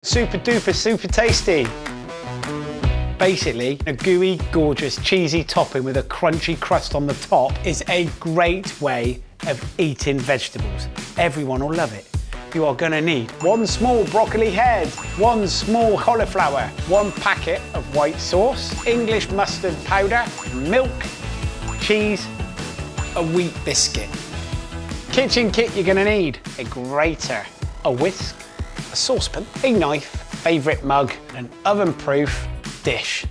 Super duper, super tasty. Basically, a gooey, gorgeous, cheesy topping with a crunchy crust on the top is a great way of eating vegetables. Everyone will love it. You are gonna need 1 small broccoli head, 1 small cauliflower, 1 packet of white sauce, English mustard powder, milk, cheese, a wheat biscuit. Kitchen kit you're gonna need: a grater, a whisk, a saucepan, a knife, favourite mug, and an oven-proof dish.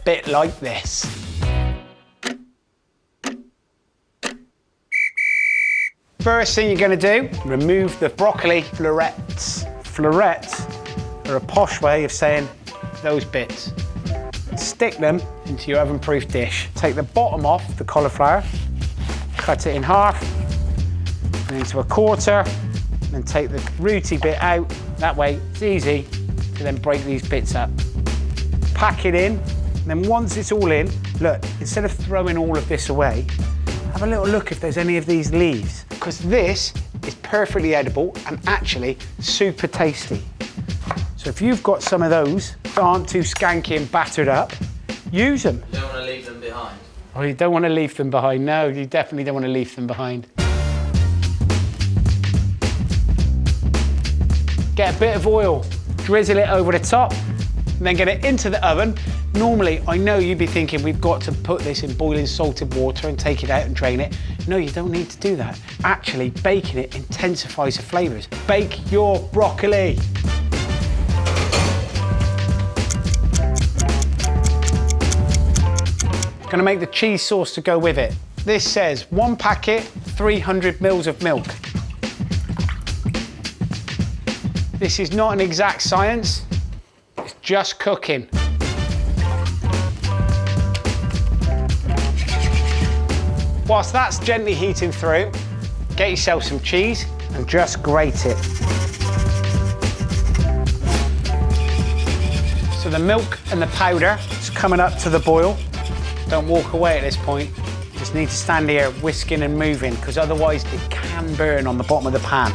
Bit like this. First thing you're going to do, remove the broccoli florets. Florets are a posh way of saying those bits. Stick them into your oven-proof dish. Take the bottom off the cauliflower, cut it in half, and into a quarter, and take the rooty bit out. That way it's easy to then break these bits up. Pack it in, and then once it's all in, look, instead of throwing all of this away, have a little look if there's any of these leaves, because this is perfectly edible and actually super tasty. So if you've got some of those that aren't too skanky and battered up, use them. You don't want to leave them behind. Oh, you don't want to leave them behind. No, you definitely don't want to leave them behind. Get a bit of oil, drizzle it over the top, and then get it into the oven. Normally, I know you'd be thinking we've got to put this in boiling salted water and take it out and drain it. No, you don't need to do that. Actually, baking it intensifies the flavours. Bake your broccoli. Gonna make the cheese sauce to go with it. This says 1 packet, 300 mils of milk. This is not an exact science, it's just cooking. Whilst that's gently heating through, get yourself some cheese and just grate it. So the milk and the powder is coming up to the boil. Don't walk away at this point. You just need to stand here whisking and moving, because otherwise it can burn on the bottom of the pan.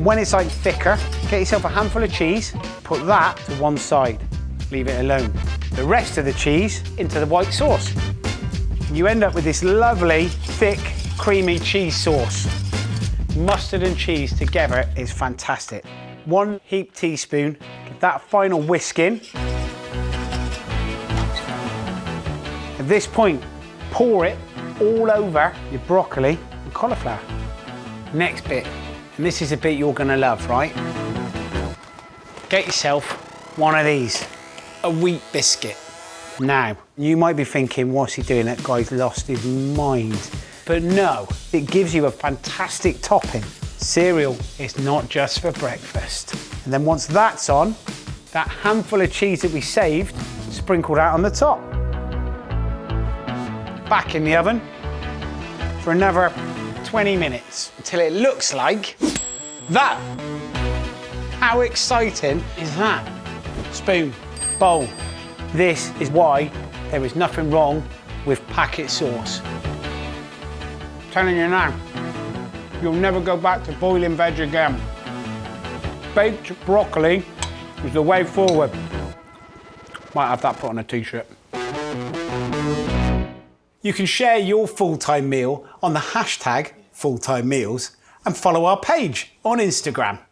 When it's like thicker, get yourself a handful of cheese, put that to one side, leave it alone. The rest of the cheese into the white sauce. You end up with this lovely, thick, creamy cheese sauce. Mustard and cheese together is fantastic. 1 heaped teaspoon, get that final whisk in. At this point, pour it all over your broccoli and cauliflower. Next bit, and this is a bit you're gonna love, right? Get yourself one of these, a wheat biscuit. Now, you might be thinking, what's he doing? That guy's lost his mind. But no, it gives you a fantastic topping. Cereal is not just for breakfast. And then once that's on, that handful of cheese that we saved, sprinkled out on the top. Back in the oven for another 20 minutes until it looks like that. How exciting is that? Spoon, bowl. This is why there is nothing wrong with packet sauce. I'm telling you now, you'll never go back to boiling veg again. Baked broccoli is the way forward. Might have that put on a t-shirt. You can share your full-time meal on the hashtag #fulltimemeals and follow our page on Instagram.